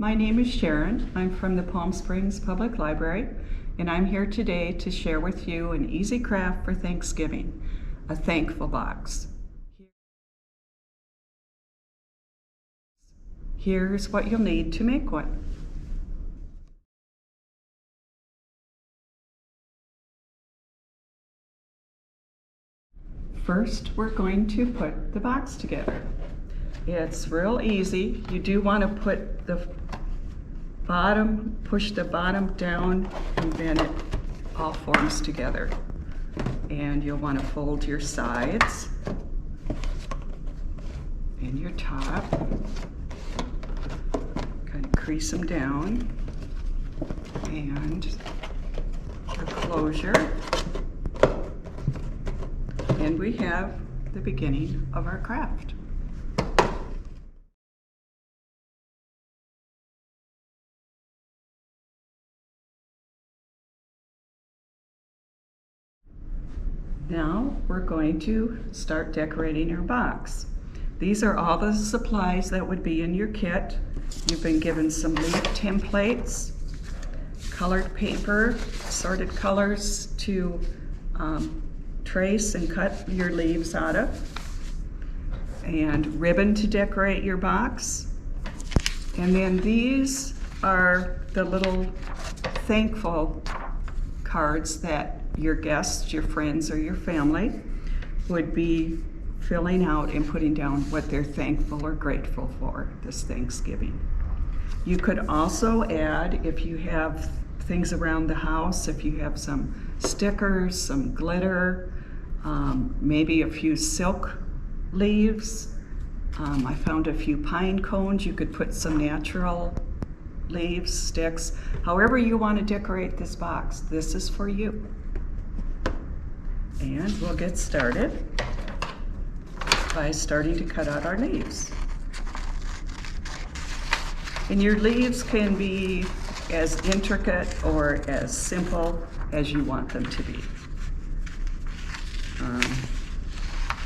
my name is Sharon. I'm from the Palm Springs Public Library, and I'm here today to share with you an easy craft for Thanksgiving, a thankful box. Here's what you'll need to make one. First, we're going to put the box together. It's real easy. You do want to put the bottom, push the bottom down, and then it all forms together. And you'll want to fold your sides and your top. Kind of crease them down. And the closure. And we have the beginning of our craft. Now we're going to start decorating our box. These are all the supplies that would be in your kit. You've been given some leaf templates, colored paper, assorted colors to trace and cut your leaves out of, and ribbon to decorate your box. And then these are the little thankful cards that your guests, your friends, or your family would be filling out and putting down what they're thankful or grateful for this Thanksgiving. You could also add, if you have things around the house, if you have some stickers, some glitter, maybe a few silk leaves. I found a few pine cones. You could put some natural leaves, sticks. However you want to decorate this box, this is for you. And we'll get started by starting to cut out our leaves. And your leaves can be as intricate or as simple as you want them to be.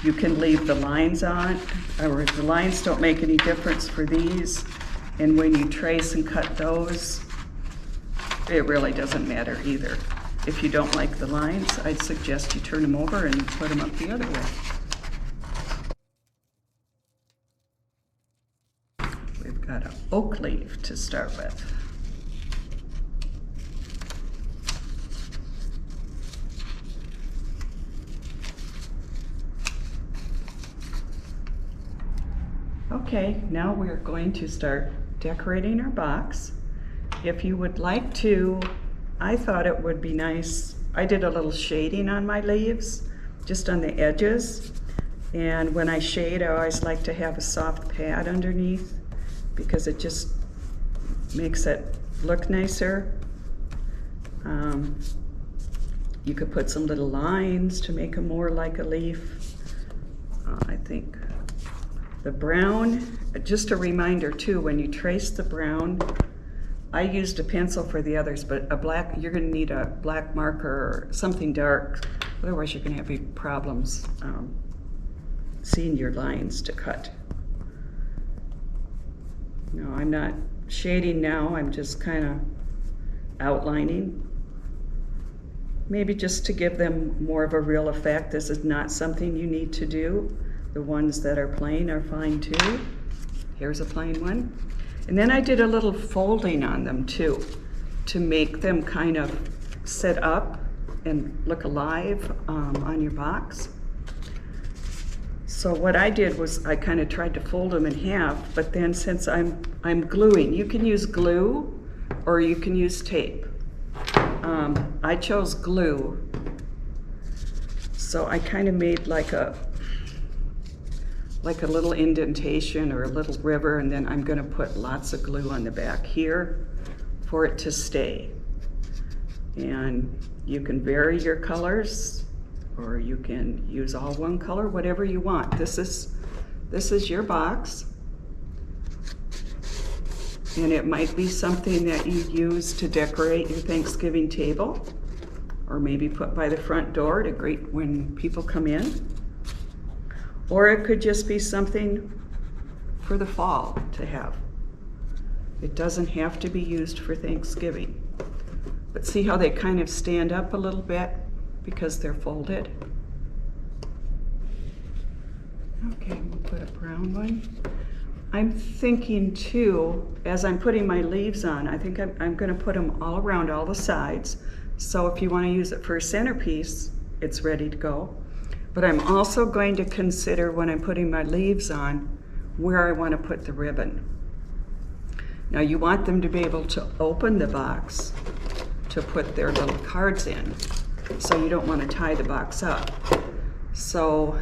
You can leave the lines on, or the lines don't make any difference for these. And when you trace and cut those, it really doesn't matter either. If you don't like the lines, I'd suggest you turn them over and put them up the other way. We've got an oak leaf to start with. Okay, now we're going to start decorating our box. If you would like to, I thought it would be nice, I did a little shading on my leaves, just on the edges. And when I shade, I always like to have a soft pad underneath because it just makes it look nicer. You could put some little lines to make them more like a leaf. I think the brown, just a reminder too, when you trace the brown, I used a pencil for the others, but a black, you're going to need a black marker or something dark. Otherwise you're going to have problems seeing your lines to cut. No, I'm not shading now, I'm just kind of outlining. Maybe just to give them more of a real effect. This is not something you need to do. The ones that are plain are fine too. Here's a plain one. And then I did a little folding on them too, to make them kind of sit up and look alive on your box. So what I did was I kind of tried to fold them in half, but then since I'm gluing, you can use glue or you can use tape. I chose glue. So I kind of made like a little indentation or a little river, and then I'm going to put lots of glue on the back here for it to stay. And you can vary your colors, or you can use all one color, whatever you want. This is your box, and it might be something that you use to decorate your Thanksgiving table, or maybe put by the front door to greet when people come in. Or it could just be something for the fall to have. It doesn't have to be used for Thanksgiving. But see how they kind of stand up a little bit because they're folded? Okay, we'll put a brown one. I'm thinking too, as I'm putting my leaves on, I think I'm going to put them all around all the sides. So if you want to use it for a centerpiece, it's ready to go. But I'm also going to consider when I'm putting my leaves on where I want to put the ribbon. Now you want them to be able to open the box to put their little cards in. So you don't want to tie the box up. So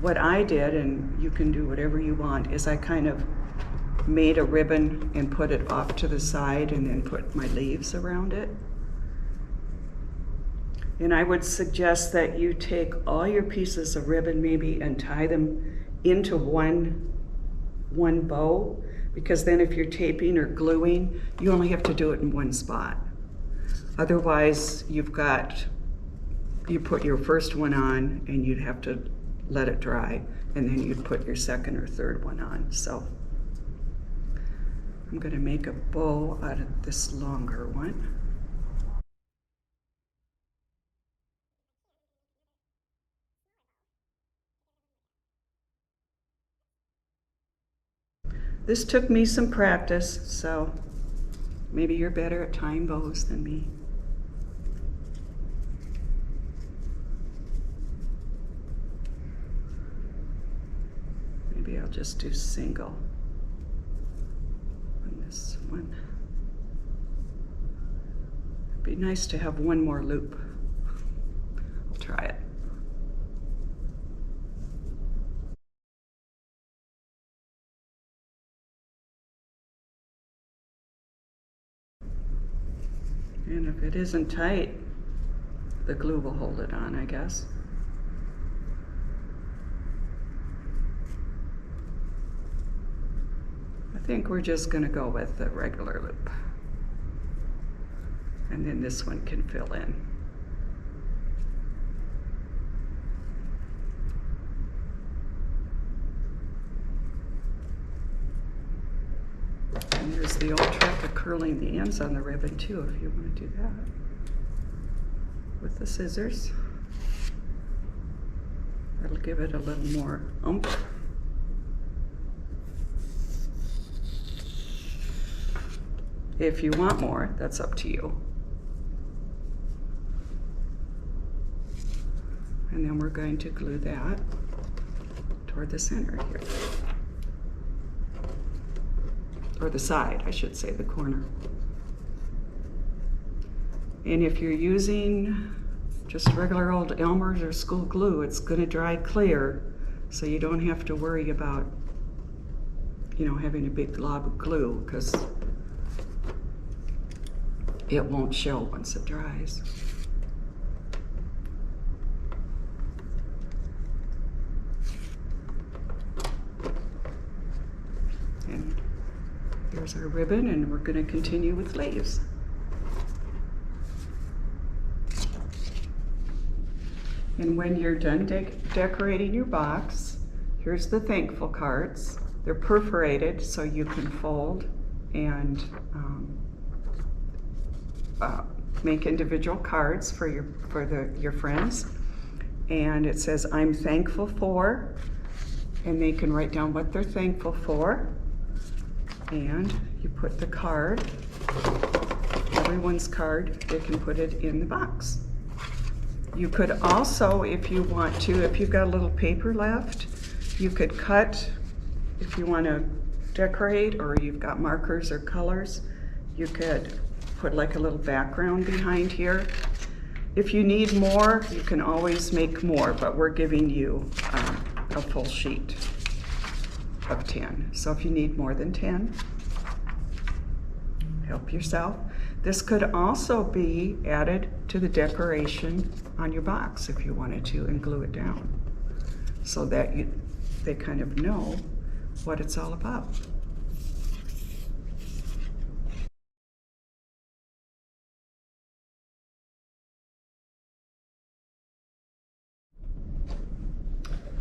what I did, and you can do whatever you want, is I kind of made a ribbon and put it off to the side and then put my leaves around it. And I would suggest that you take all your pieces of ribbon maybe and tie them into one bow, because then if you're taping or gluing, you only have to do it in one spot. Otherwise, you put your first one on and you'd have to let it dry, and then you'd put your second or third one on. So I'm going to make a bow out of this longer one. This took me some practice, so maybe you're better at tying bows than me. Maybe I'll just do single on this one. It'd be nice to have one more loop. I'll try it. And if it isn't tight, the glue will hold it on, I guess. I think we're just going to go with the regular loop. And then this one can fill in. And there's the old trick of curling the ends on the ribbon too, if you want to do that with the scissors. That'll give it a little more oomph. If you want more, that's up to you. And then we're going to glue that toward the center here. Or the side, I should say, the corner. And if you're using just regular old Elmer's or school glue, it's going to dry clear, so you don't have to worry about, you know, having a big glob of glue, because it won't show once it dries. And here's our ribbon, and we're going to continue with leaves. And when you're done decorating your box, here's the thankful cards. They're perforated so you can fold and make individual cards for your friends. And it says, "I'm thankful for," and they can write down what they're thankful for. And you put the card, everyone's card, they can put it in the box. You could also, if you want to, if you've got a little paper left, you could cut, if you want to decorate, or you've got markers or colors, you could put like a little background behind here. If you need more, you can always make more, but we're giving you a full sheet of 10. So if you need more than 10, help yourself. This could also be added to the decoration on your box if you wanted to, and glue it down so that they kind of know what it's all about.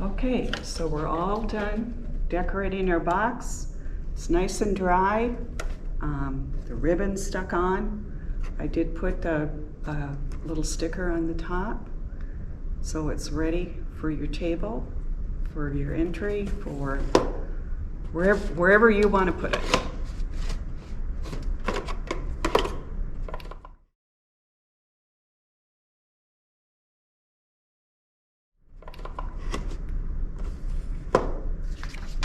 Okay, so we're all done decorating our box. It's nice and dry. the ribbon stuck on. I did put a little sticker on the top, so it's ready for your table, for your entry, for wherever you want to put it.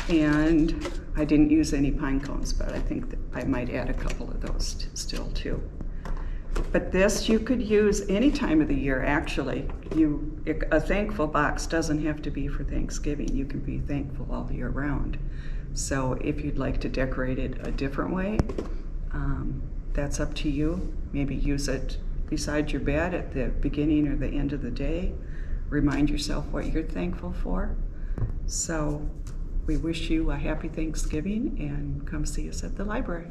And I didn't use any pine cones, but I think that I might add a couple of those still too. But this you could use any time of the year, actually. A thankful box doesn't have to be for Thanksgiving. You can be thankful all year round. So if you'd like to decorate it a different way, that's up to you. Maybe use it beside your bed at the beginning or the end of the day. Remind yourself what you're thankful for. So we wish you a happy Thanksgiving, and come see us at the library.